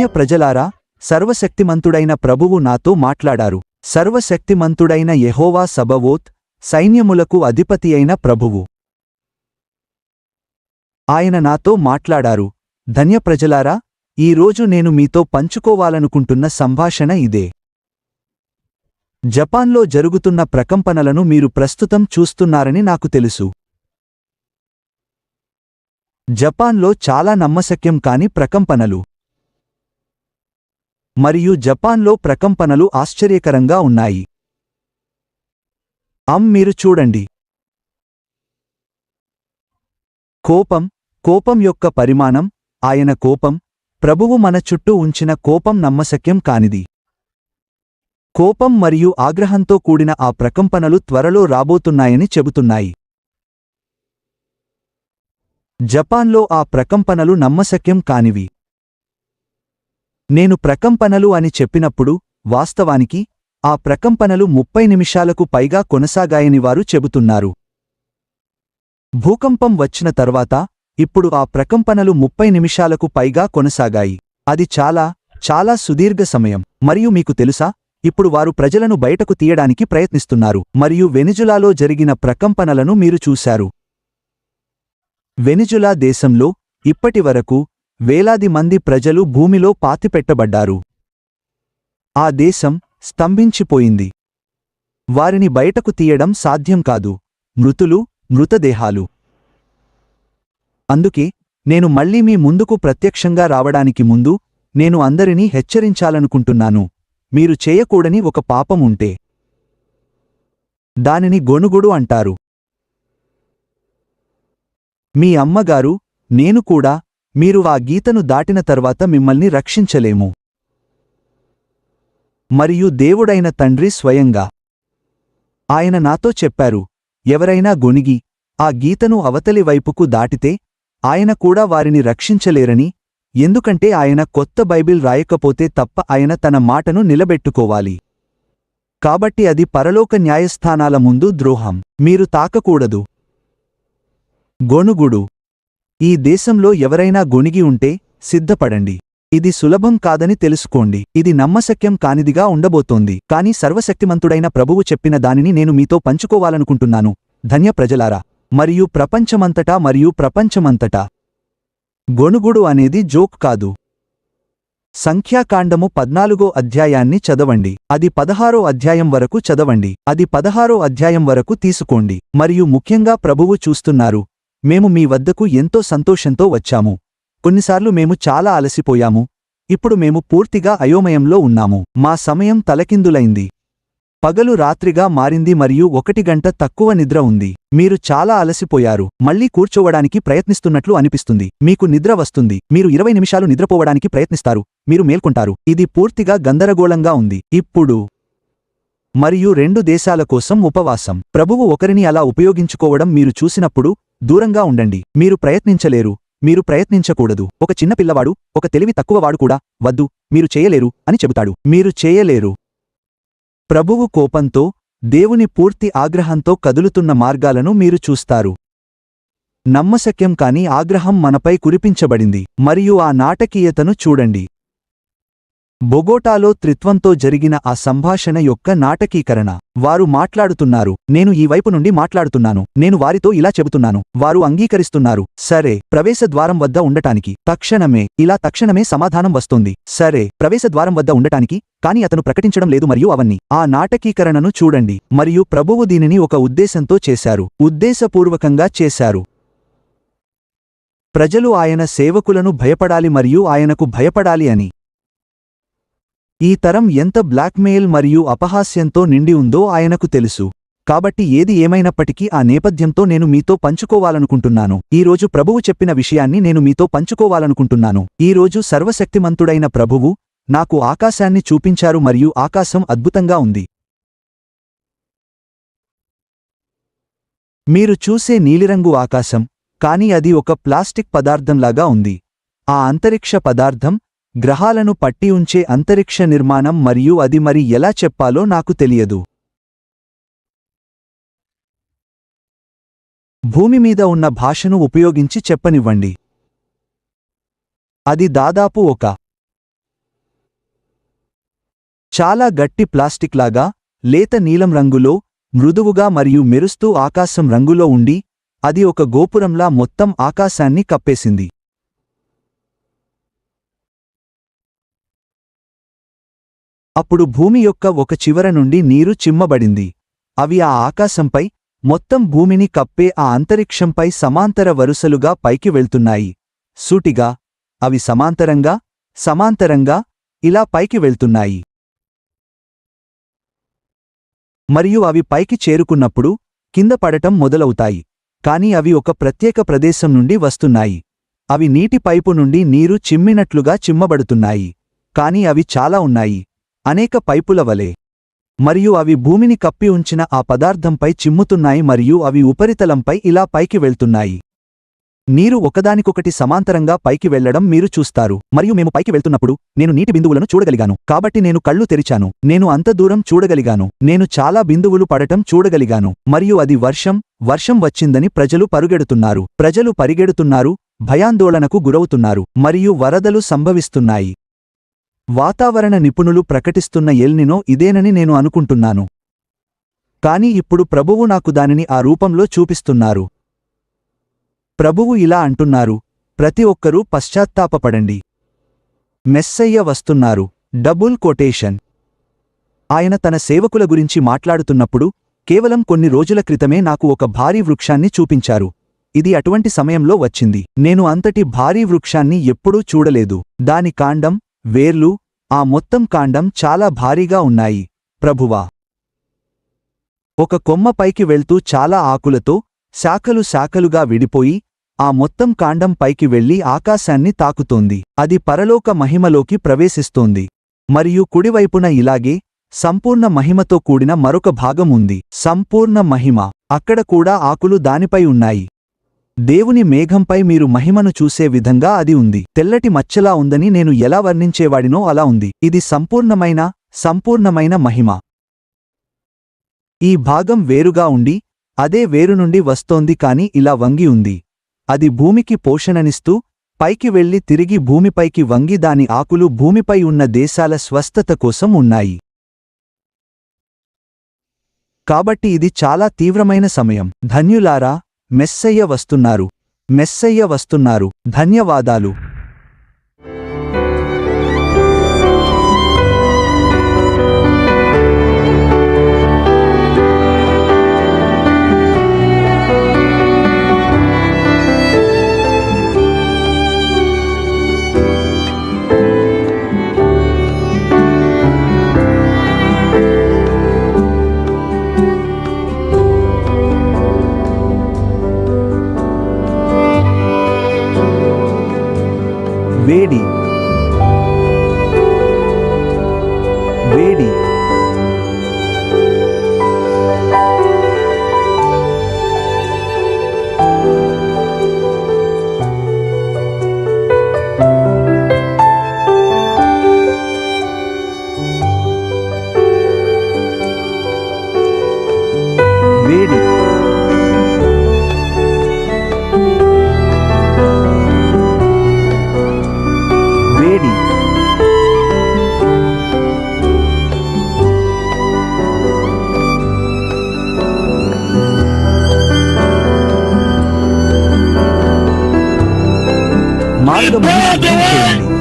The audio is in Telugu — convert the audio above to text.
ధన్య ప్రజలారా, సర్వశక్తిమంతుడైన ప్రభువు నాతో మాట్లాడారు. సర్వశక్తిమంతుడైన యెహోవా సబవోత్, సైన్యములకు అధిపతియైన ప్రభువు ఆయన నాతో మాట్లాడారు. ధన్య ప్రజలారా, ఈరోజు నేను మీతో పంచుకోవాలనుకుంటున్న సంభాషణ ఇదే. జపాన్లో జరుగుతున్న ప్రకంపనలను మీరు ప్రస్తుతం చూస్తున్నారని నాకు తెలుసు. జపాన్లో చాలా నమ్మశక్యం కాని ప్రకంపనలు, మరియు జపాన్లో ప్రకంపనలు ఆశ్చర్యకరంగా ఉన్నాయి. మీరు చూడండి. కోపం యొక్క పరిమాణం, ఆయన కోపం, ప్రభువు మన చుట్టూ ఉంచిన కోపం నమ్మశక్యం కానిది. కోపం మరియు ఆగ్రహంతో కూడిన ఆ ప్రకంపనలు త్వరలో రాబోతున్నాయని చెబుతున్నాయి. జపాన్లో ఆ ప్రకంపనలు నమ్మశక్యం కానివి. నేను ప్రకంపనలు అని చెప్పినప్పుడు, వాస్తవానికి ఆ ప్రకంపనలు 30 నిమిషాలకు పైగా కొనసాగాయని వారు చెబుతున్నారు. భూకంపం వచ్చిన తర్వాత ఇప్పుడు ఆ ప్రకంపనలు 30 నిమిషాలకు పైగా కొనసాగాయి. అది చాలా సుదీర్ఘ సమయం. మరియు మీకు తెలుసా, ఇప్పుడు వారు ప్రజలను బయటకు తీయడానికి ప్రయత్నిస్తున్నారు. మరియు వెనిజులాలో జరిగిన ప్రకంపనలను మీరు చూశారు. వెనిజులా దేశంలో ఇప్పటివరకు వేలాది మంది ప్రజలు భూమిలో పాతిపెట్టబడ్డారు. ఆ దేశం స్తంభించిపోయింది. వారిని బయటకు తీయడం సాధ్యం కాదు. మృతదేహాలు. అందుకే నేను మళ్ళీ మీ ముందుకు ప్రత్యక్షంగా రావడానికి ముందు నేను అందరినీ హెచ్చరించాలనుకుంటున్నాను. మీరు చేయకూడని ఒక పాపం ఉంటే దానిని గొణుగుడు అంటారు. మీ అమ్మగారు, నేను కూడా, మీరు ఆ గీతను దాటిన తర్వాత మిమ్మల్ని రక్షించలేము. మరియు దేవుడైన తండ్రి స్వయంగా ఆయన నాతో చెప్పారు, ఎవరైనా గొణిగి ఆ గీతను అవతలి వైపుకు దాటితే ఆయన కూడా వారిని రక్షించలేరని, ఎందుకంటే ఆయన కొత్త బైబిల్ రాయకపోతే తప్ప ఆయన తన మాటను నిలబెట్టుకోవాలి. కాబట్టి అది పరలోక న్యాయస్థానాల ముందు ద్రోహం. మీరు తాకకూడదు. గొణుగుడు. ఈ దేశంలో ఎవరైనా గొణిగి ఉంటే సిద్ధపడండి. ఇది సులభం కాదని తెలుసుకోండి. ఇది నమ్మశక్యం కానిదిగా ఉండబోతోంది. కాని సర్వశక్తిమంతుడైన ప్రభువు చెప్పిన దానిని నేను మీతో పంచుకోవాలనుకుంటున్నాను. ధన్య ప్రజలారా, మరియు ప్రపంచమంతటా గొణుగుడు అనేది జోక్ కాదు. సంఖ్యాకాండము 14వ అధ్యాయాన్ని చదవండి. అది 16వ అధ్యాయం వరకు చదవండి. అది 16వ అధ్యాయం వరకు తీసుకోండి. మరియు ముఖ్యంగా ప్రభువు చూస్తున్నారు, మేము మీ వద్దకు ఎంతో సంతోషంతో వచ్చాము. కొన్నిసార్లు మేము చాలా అలసిపోయాము. ఇప్పుడు మేము పూర్తిగా అయోమయంలో ఉన్నాము. మా సమయం తలకిందులైంది. పగలు రాత్రిగా మారింది మరియు 1 గంట తక్కువ నిద్ర ఉంది. మీరు చాలా అలసిపోయారు. మళ్లీ కూర్చోవడానికి ప్రయత్నిస్తున్నట్లు అనిపిస్తుంది. మీకు నిద్ర వస్తుంది. మీరు 20 నిమిషాలు నిద్రపోవడానికి ప్రయత్నిస్తారు. మీరు మేల్కొంటారు. ఇది పూర్తిగా గందరగోళంగా ఉంది. ఇప్పుడు మరియు 2 దేశాల కోసం ఉపవాసం. ప్రభువు ఒకరిని అలా ఉపయోగించుకోవడం మీరు చూసినప్పుడు దూరంగా ఉండండి. మీరు ప్రయత్నించలేరు. మీరు ప్రయత్నించకూడదు. ఒక చిన్న పిల్లవాడు, ఒక తెలివి తక్కువవాడు కూడా, వద్దు, మీరు చేయలేరు అని చెబుతాడు. మీరు చేయలేరు. ప్రభువు కోపంతో, దేవుని పూర్తి ఆగ్రహంతో కదులుతున్న మార్గాలను మీరు చూస్తారు. నమ్మశక్యం కాని ఆగ్రహం మనపై కురిపించబడింది. మరియు ఆ నాటకీయతను చూడండి. బొగోటాలో త్రిత్వంతో జరిగిన ఆ సంభాషణ యొక్క నాటకీకరణ. వారు మాట్లాడుతున్నారు. నేను ఈ వైపు నుండి మాట్లాడుతున్నాను. నేను వారితో ఇలా చెబుతున్నాను. వారు అంగీకరిస్తున్నారు. సరే, ప్రవేశద్వారం వద్ద ఉండటానికి. తక్షణమే సమాధానం వస్తోంది. సరే, ప్రవేశద్వారం వద్ద ఉండటానికి, కాని అతను ప్రకటించడం లేదు మరియు అవన్నీ. ఆ నాటకీకరణను చూడండి. మరియు ప్రభువు దీనిని ఒక ఉద్దేశంతో చేశారు. ఉద్దేశపూర్వకంగా చేశారు. ప్రజలు ఆయన సేవకులను భయపడాలి మరియు ఆయనకు భయపడాలి అని. ఈ తరం ఎంత బ్లాక్మెయిల్ మరియు అపహాస్యంతో నిండి ఉందో ఆయనకు తెలుసు. కాబట్టి ఏది ఏమైనప్పటికీ ఆ నేపథ్యంతో నేను మీతో పంచుకోవాలనుకుంటున్నాను. ఈరోజు ప్రభువు చెప్పిన విషయాన్ని నేను మీతో పంచుకోవాలనుకుంటున్నాను. ఈరోజు సర్వశక్తిమంతుడైన ప్రభువు నాకు ఆకాశాన్ని చూపించారు మరియు ఆకాశం అద్భుతంగా ఉంది. మీరు చూసే నీలిరంగు ఆకాశం, కాని అది ఒక ప్లాస్టిక్ పదార్థంలాగా ఉంది. ఆ అంతరిక్ష పదార్థం గ్రహాలను పట్టి ఉంచే అంతరిక్ష నిర్మాణం మరియు అది మరి ఎలా చెప్పాలో నాకు తెలియదు. భూమిమీద ఉన్న భాషను ఉపయోగించి చెప్పనివ్వండి. అది దాదాపు ఒక చాలా గట్టి ప్లాస్టిక్ లాగా, లేత నీలం రంగులో, మృదువుగా మరియు మెరుస్తూ ఆకాశం రంగులో ఉండి, అది ఒక గోపురంలా మొత్తం ఆకాశాన్ని కప్పేసింది. అప్పుడు భూమి యొక్క ఒక చివర నుండి నీరు చిమ్మబడింది. అవి ఆ ఆకాశంపై, మొత్తం భూమిని కప్పే ఆ అంతరిక్షంపై సమాంతర వరుసలుగా పైకి వెళ్తున్నాయి. సూటిగా, అవి సమాంతరంగా ఇలా పైకి వెళ్తున్నాయి. మరియు అవి పైకి చేరుకున్నప్పుడు, కింద పడటం మొదలవుతాయి. కాని అవి ఒక ప్రత్యేక ప్రదేశం నుండి వస్తున్నాయి. అవి నీటి పైపు నుండి నీరు చిమ్మినట్లుగా చిమ్మబడుతున్నాయి. కాని అవి చాలా ఉన్నాయి, అనేక పైపుల వలె. మరియు అవి భూమిని కప్పి ఉంచిన ఆ పదార్థంపై చిమ్ముతున్నాయి మరియు అవి ఉపరితలంపై ఇలా పైకి వెళ్తున్నాయి. నీరు ఒకదానికొకటి సమాంతరంగా పైకి వెళ్లడం మీరు చూస్తారు. మరియు మేము పైకి వెళ్తున్నప్పుడు, నేను నీటి బిందువులను చూడగలిగాను. కాబట్టి నేను కళ్ళు తెరిచాను. నేను అంత దూరం చూడగలిగాను. నేను చాలా బిందువులు పడటం చూడగలిగాను. మరియు అది వర్షం వచ్చిందని ప్రజలు పరిగెడుతున్నారు, భయాందోళనకు గురవుతున్నారు, మరియు వరదలు సంభవిస్తున్నాయి. వాతావరణ నిపుణులు ప్రకటిస్తున్న ఎల్ నినో ఇదేనని నేను అనుకుంటున్నాను. కాని ఇప్పుడు ప్రభువు నాకు దానిని ఆ రూపంలో చూపిస్తున్నారు. ప్రభువు ఇలా అంటున్నారు, ప్రతి ఒక్కరూ పశ్చాత్తాపపడండి. మెస్సయ్య వస్తున్నారు. Double quotation. ఆయన తన సేవకుల గురించి మాట్లాడుతున్నప్పుడు, కేవలం కొన్ని రోజుల క్రితమే నాకు ఒక భారీ వృక్షాన్ని చూపించారు. ఇది అటువంటి సమయంలో వచ్చింది. నేను అంతటి భారీ వృక్షాన్ని ఎప్పుడూ చూడలేదు. దాని కాండం, వేర్లు, ఆ మొత్తం కాండం చాలా భారీగా ఉన్నాయి. ప్రభువా! ఒక కొమ్మ పైకి వెళ్తూ చాలా ఆకులతో, శాఖలుగా విడిపోయి, ఆ మొత్తం కాండం పైకి వెళ్లి ఆకాశాన్ని తాకుతోంది. అది పరలోక మహిమలోకి ప్రవేశిస్తోంది. మరియు కుడివైపున ఇలాగే, సంపూర్ణ మహిమతో కూడిన మరొక భాగం ఉంది. సంపూర్ణ మహిమ. అక్కడ కూడా ఆకులు దానిపై ఉన్నాయి. దేవుని మేఘంపై మీరు మహిమను చూసే విధంగా అది ఉంది. తెల్లటి మచ్చలా ఉందని నేను ఎలా వర్ణించేవాడినో అలా ఉంది. ఇది సంపూర్ణమైన మహిమ. ఈ భాగం వేరుగా ఉండి, అదే వేరు నుండి వస్తోంది కాని ఇలా వంగి ఉంది. అది భూమికి పోషణనిస్తూ, పైకి వెళ్లి తిరిగి భూమిపైకి వంగి దాని ఆకులు భూమిపై ఉన్న దేశాల స్వస్థత కోసం ఉన్నాయి. కాబట్టి ఇది చాలా తీవ్రమైన సమయం. ధన్యులారా, మెస్సయ్య వస్తున్నారు. ధన్యవాదాలు. వేడి. మార్గమును సిద్ధం చేయండి.